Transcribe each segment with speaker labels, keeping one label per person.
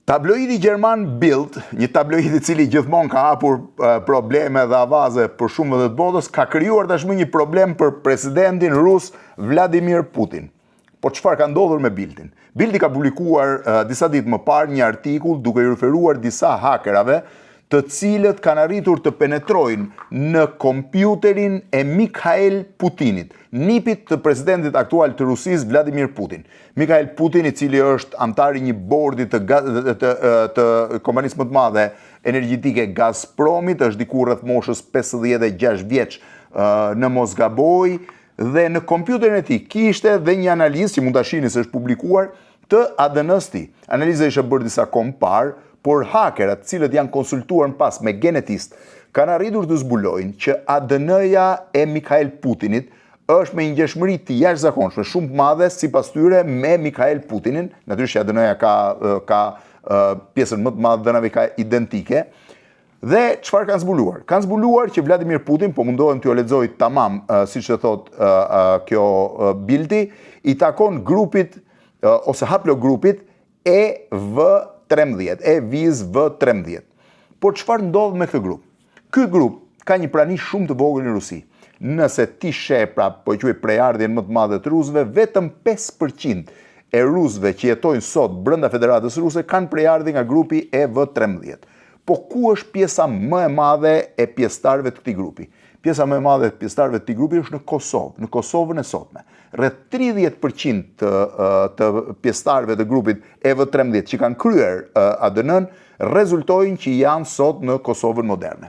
Speaker 1: Tabloidi gjerman Bild, një tabloid i cili gjithmonë ka hapur probleme dhe avaze për shumë vende të botës, ka krijuar tashmë një problem për presidentin rus Vladimir Putin. Po çfarë ka ndodhur me Bildin? Bildi ka publikuar disa ditë më parë një artikull duke i referuar disa hakerave të cilët kanë arritur të penetrojnë në kompjuterin e Mikhail Putinit, nipit të presidentit aktual të Rusisë Vladimir Putin. Mikhail Putin, i cili është antar i një bordi të kompanisë më të madhe energjetike Gazpromit, është diku rreth moshës 56 vjeç në mos gaboj, dhe në kompjuterin e tij kishte dhe një analizë që mund ta shihni se është publikuar të ADN-s tij. Analiza ishte bërë disa kohë parë, por hakerat, cilët janë konsultuar në pas me genetist, kanë arritur të zbulojnë që ADN-ja e Mikhail Putinit është me ngjeshmëri të jashtëzakonshme, shumë të madhe sipas tyre me Mikhail Putinin, natyrisht ADN-ja ka pjesën më të madhe dhënave ka identike. Dhe çfarë kanë zbuluar? Kanë zbuluar që Vladimir Putin, po mundohem t'ju lexoj tamam, siç e thot kjo Bildi, i takon grupit ose haplogrupit EV13, EVIZ-V13. Por çfarë ndodh me këtë grup? Ky grup ka një prani shumë të vogël në Rusi. Nëse ti sheh, pra po e quaj prejardhjen më të madhe të rusëve, vetëm 5% e rusëve që jetojnë sot brenda Federatës Ruse kanë prejardhje nga grupi EV13. Po ku është pjesa më e madhe e pjesëtarëve të këtij grupi? Pjesa më e madhe e pjesëtarëve të këtij grupi është në Kosovë, në Kosovën e sotme. Rreth 30% të pjesëtarëve të grupit EV13 që kanë kryer ADN-n rezultojnë që janë sot në Kosovën moderne.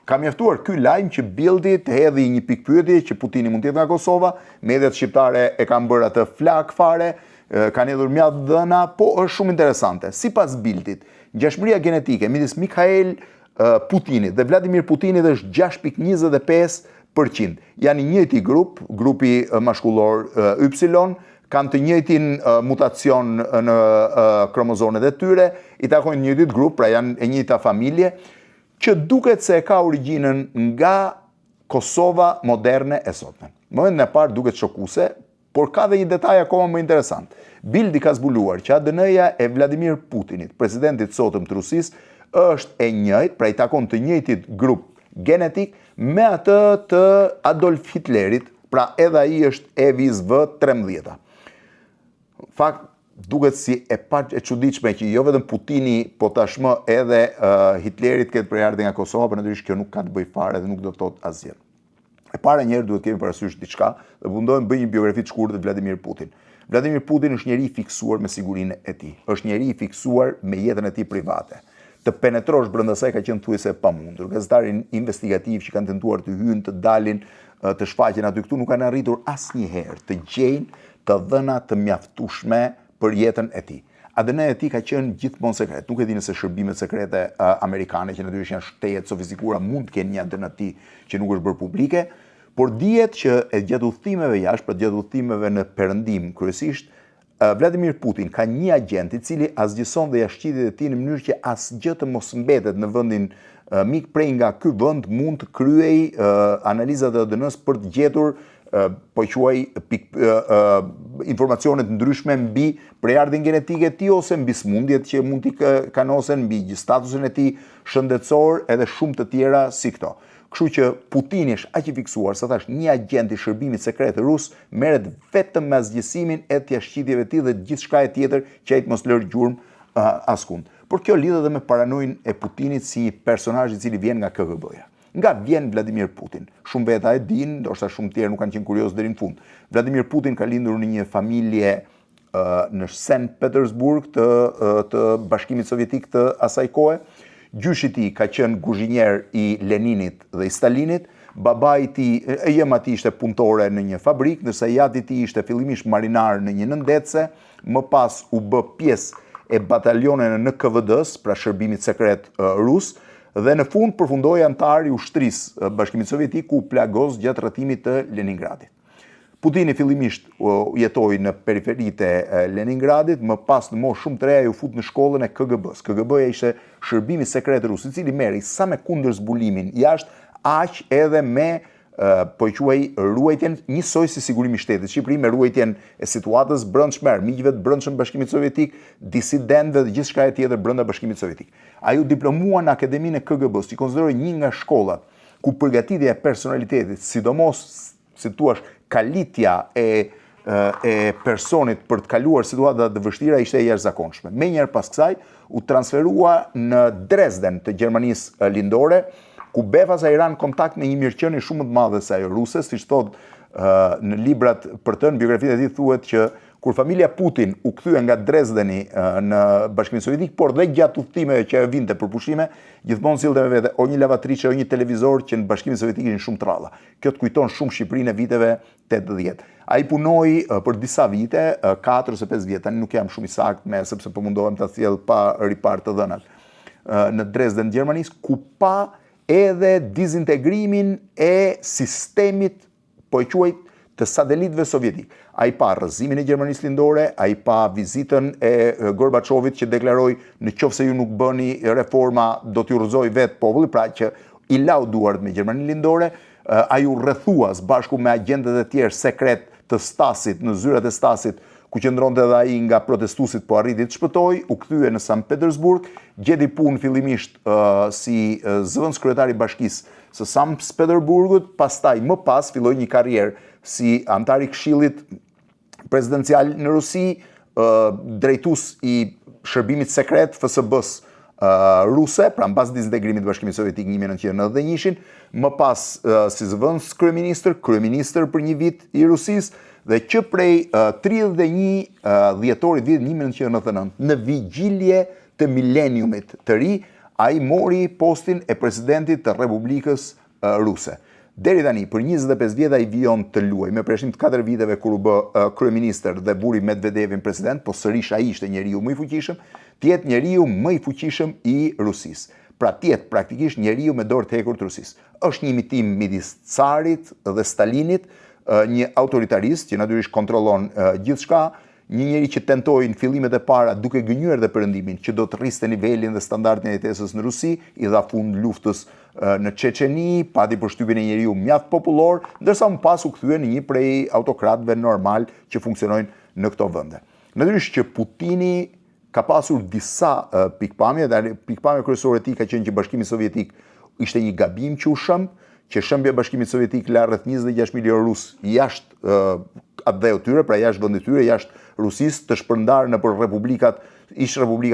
Speaker 1: Ka mjaftuar ky lajm që Bildi të hedhë një pikë pyetje që Putini mund të jetë nga Kosova, mediat shqiptare e kanë bërë atë flak fare, kanë hedhur mjaft dhëna, po është shumë interesante. Sipas Bildit, ngjashmëria genetike midis Mikhail Putinit dhe Vladimir Putinit është 6.25%. Janë i njëjti grupi mashkullor Y, kanë të njëjtin mutacion në kromozonet e tyre, i takojnë një njëjtit grup, pra janë e njëjta familje, që duket se ka origjinën nga Kosova moderne e sotme. Në momentin e parë duket shokuese, por ka dhe një detaj akoma më interesant. Bildi ka zbuluar që ADN-ja e Vladimir Putinit, presidentit sotëm të Rusisë, është e njëjtë, pra i takon të njëjtit grup genetik me atë të Adolf Hitlerit, pra edhe ai është EVIZ-V13. Fakt, duket si e çuditshme që jo vetëm Putini, po tashmë edhe Hitlerit ketë prejardhje nga Kosova, por natyrisht kjo nuk ka të bëjë fare dhe nuk do të thotë asgjë. E para njerë duhet kemi parasysh diçka dhe mundohem bëj një biografi të shkurtër të Vladimir Putin. Vladimir Putin është njeri i fiksuar me sigurinë e tij. Është njeri i fiksuar me jetën e tij private. Të penetrosh brenda saj ka qenë thuajse e pamundur. Gazetarë investigativ që kanë tentuar të hyjnë, të dalin, të shfaqen aty këtu nuk kanë arritur asnjëherë të gjejnë të dhëna të mjaftueshme për jetën e tij. ADN-ja e tij ka qenë gjithmonë sekret. Nuk e di nëse shërbimet sekrete amerikane, që natyrisht janë shtejet sofistikuara, mund të kenë një ADN të tij që nuk është bërë publike, por dihet që gjatë udhëtimeve jashtë, pra gjatë udhëtimeve në perëndim kryesisht, Vladimir Putin ka një agent i cili asgjëson dhe jashtëqendjet e tij në mënyrë që asgjë të mos mbetet në vendin mik prej nga ky vend mund të kryej analizat e ADN-s për të gjetur po quaj informacionet ndryshme mbi prejardhjen genetike e tij ose mbi smundjet që mund t'i kanosen, mbi statusin e tij shëndetësor edhe shumë të tjera si këto. Kështu që Putini është aq i fiksuar sa thash një agent i shërbimit sekret rus merret vetëm me asgjësimin e të jashtëqendjeve të tij dhe gjithçka e tjetër që ai të mos lërë gjurmë askund. Por kjo lidhet edhe me paranojën e Putinit si një personazh i cili vjen nga KGB-ja. Nga vjen Vladimir Putin. Shumë veta e dinë, ndoshta shumë tjerë nuk kanë qenë kurioz deri në fund. Vladimir Putin ka lindur në një familje në St. Petersburg të Bashkimit Sovjetik të asaj kohe. Gjyshi i tij ka qenë kuzhinier i Leninit dhe i Stalinit. Babai i tij, jema i tij ishte punëtore në një fabrikë, ndërsa jati i tij ishte fillimisht marinar në një nëndetse, më pas u bë pjesë e batalioneve në NKVD-s, pra shërbimit sekret rus, dhe në fund përfundoi antar i ushtrisë Bashkimit Sovjetik ku plagos gjatë rrethimit të Leningradit. Putini fillimisht jetoi në periferitë e Leningradit, më pas në moshë shumë të reja u fut në shkollën e KGB-s. KGB-ja ishte shërbimi sekret rus, i cili merri sa me kundër zbulimin jashtë, aq edhe me po i quaj ruajtjen njësoj si sigurimi i shtetit Shqipëri me ruajtjen e situatës brendshme, armiqve të brendshëm Bashkimit Sovjetik, disidentëve dhe gjithçka e tjetër brenda Bashkimit Sovjetik. Ai u diplomua në Akademinë e KGB-s, që konsiderohej një nga shkollat ku përgatitja e personalitetit, sidomos si thua kalitja e personit për të kaluar situata të vështira ishte e jashtëzakonshme. Menjëherë pas kësaj u transferua në Dresden të Gjermanisë lindore, ku befas ai ran kontakt me një mirëqenie shumë të madhe se ajo ruse, siç thot në librat për të, në biografitë e tij thuhet që kur familja Putin u kthye nga Dresdeni në Bashkimin Sovjetik, por dhe gjatë udhëtimeve që ajo vinte për pushime, gjithmonë sillte me vete o një lavatriçe o një televizor që në Bashkimin Sovjetik ishin shumë tralla. Kjo të kujton shumë Shqipërinë e viteve 80. Ai punoi për disa vite, 4 ose 5 vjet, tani nuk jam shumë i saktë sepse po mundohem ta sjell pa ripart të dhënat. Në Dresden, Gjermanisë, ku pa edhe dizintegrimin e sistemit, po e quaj, të satelitëve sovjetik. Ai pa rrëzimin e Gjermanisë lindore, ai pa vizitën e Gorbachevit që deklaroi në qoftë se ju nuk bëni reforma, do t'ju rrëzoj vetë populli, pra që i lau duart me Gjermaninë lindore, ai u rrethuas bashku me agentët e tjerë sekret të Stasit, në zyrat e Stasit, ku qëndronte edhe ai nga protestuesit, po arriti të shpëtoi, u kthye në Sankt Petersburg, gjeti punë fillimisht si zëvendës kryetari i bashkisë së Sankt Petersburgut, pastaj më pas filloi një karrierë si antar i Këshillit Presidencial në Rusi, drejtues i shërbimit sekret FSB-s ruse, pra mbas dizintegrimit të Bashkimit Sovjetik 1991, më pas si zëvendës kryeministër për një vit i Rusisë, dhe që prej 31 dhjetorit vitit 1999, në vigjilje të mileniumit të ri, ai mori postin e presidentit të Republikës Ruse. Deri tani, për 25 vjet ai vijon të luajë, me përjashtim të 4 viteve kur u bë kryeministër dhe buri Medvedevin president, po sërish ai ishte njeriu më i fuqishëm, të jetë njeriu më i fuqishëm i Rusisë. Pra të jetë praktikisht njeriu me dorë të hekur të Rusisë. Është një imitim midis carit dhe Stalinit, një autoritarist që natyrisht kontrollon gjithçka, një njeri që tentoi në fillimet e para duke gënjur dhe perëndimin që do të rriste nivelin dhe standardin e jetesës në Rusi, i dha fund luftës në Çeçeni, pati përshtypjen e njeriu mjaft popullor, ndërsa më pas u kthye në një prej autokratëve normal që funksionojnë në këto vende. Natyrisht që Putini ka pasur disa pikpamje, dhe pikpamja kryesore e tij ka qenë që Bashkimi Sovjetik ishte një gabim që u shëmb, që shëmbja e Bashkimit Sovjetik la rreth 26 milion rus jashtë atë dheu tyre, pra jashtë vendit tyre, jashtë Rusisë, të shpërndarë nëpër republikat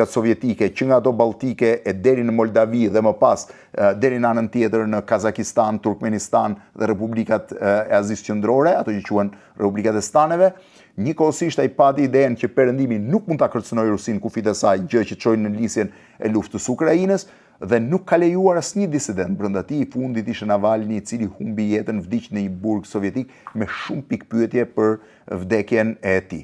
Speaker 1: sovjetike, që nga ato balltike e deri në Moldavi dhe më pas deri në anën tjetër në Kazakistan, Turkmenistan dhe republikat e Azisë Qendrore, ato që quhen republikat e staneve. Njëkohësisht ai pati idenë që perëndimi nuk mund ta kërcënojë Rusinë kufit e saj, gjë që çojnë në nisjen e luftës së Ukrainës, dhe nuk ka lejuar asnjë disident brenda tij. I fundit ishte Navalny, i cili humbi jetën, vdiq në një burg sovjetik me shumë pikë pyetje për vdekjen e tij.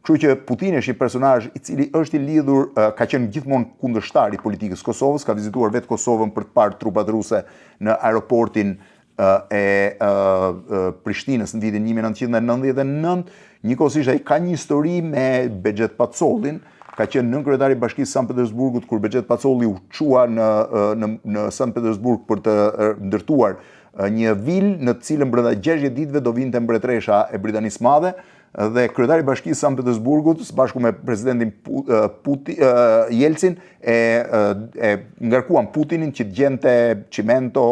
Speaker 1: Kështu që Putini është një personazh i cili është i lidhur, ka qenë gjithmonë kundërshtar i politikës Kosovës, ka vizituar vetë Kosovën për të parë trupat ruse në aeroportin e Prishtinës në vitin 1999. Njëkohësisht ai ka një histori me Bexhet Pacollin, ka qenë nënkryetari i Bashkisë Sankt Petersburgut kur Bexhet Pacolli u çua në Sankt Petersburg për të ndërtuar një vilë në të cilën brenda 60 ditëve do vinte mbretëresha e Britanisë Madhe, dhe kryetari i Bashkisë Sankt Petersburgut së bashku me presidentin Jelcin e ngarkuan Putinin që të gjente çimento,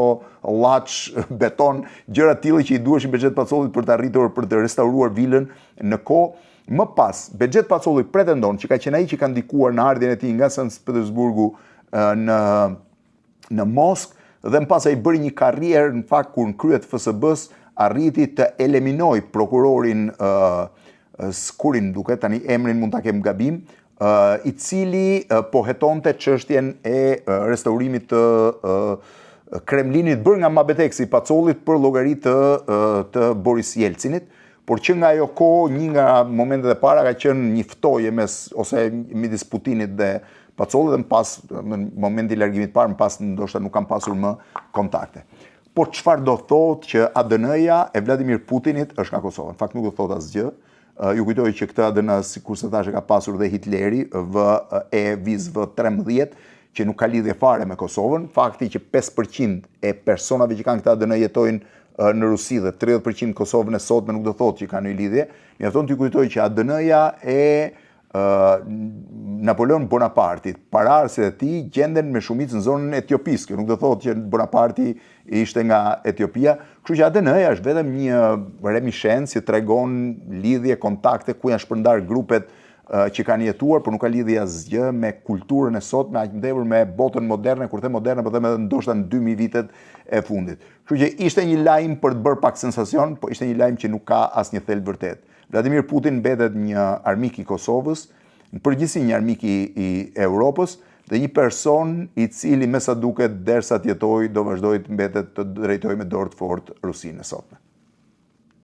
Speaker 1: llaç, beton, gjëra të tilla që i duheshin Bexhet Pacollit për të arritur për të restauruar vilën në kohë. Më pas, Bexhet Pacolli pretendon që ka qenë ai që ka ndikuar në ardhjen e tij nga Sankt Petersburgu në Moskë, dhe më pas ai bëri një karrierë në fakt kur në krye të FSB-s arriti të eliminoj prokurorin Skurin, duket tani emrin mund ta kem gabim, i cili po hetonte çështjen e restaurimit të Kremlinit bërë nga Mabeteksi Pacollit për llogari të Boris Jelcinit, por që nga ajo kohë, një nga momentet e para ka qenë një ftoje midis Putinit dhe Pacollit, dhe më pas, në momenti i largimit parë, më pas ndoshta nuk kam pasur më kontakte. Por çfarë do thotë që ADN-ja e Vladimir Putinit është nga Kosova? Në fakt nuk do thotë asgjë. Ju kujtoj që këtë ADN, sikur se thashë, ka pasur dhe Hitleri, V13, që nuk ka lidhje fare me Kosovën. Fakti që 5% e personave që kanë këtë ADN jetojnë në Rusi dhe 30% Kosovën e sotme nuk do thotë që ka një lidhje, mjafton t'ju kujtoj që ADN-ja e Napoleon Bonapartit, pararësit e tij gjenden me shumicë në zonën etiopisë, kjo nuk do thotë që Bonaparti ishte nga Etiopia, kështu që ADN-ja është vetëm një remishencë që tregon lidhje, kontakte ku janë shpërndar grupet që kanë jetuar, por nuk ka lidhje asgjë me kulturën e sotme, aq më tepër me botën moderne, kur them moderne, po them edhe ndoshta në 2000 vitet e fundit. Kështu që ishte një lajm për të bërë pak sensacion, po ishte një lajm që nuk ka asnjë thelb vërtet. Vladimir Putin mbetet një armik i Kosovës, në përgjithësi një armik i Europës, dhe një person i cili me sa duket derisa të jetojë do vazhdojë të mbetet të drejtojë me dorë të fortë Rusinë e sotme.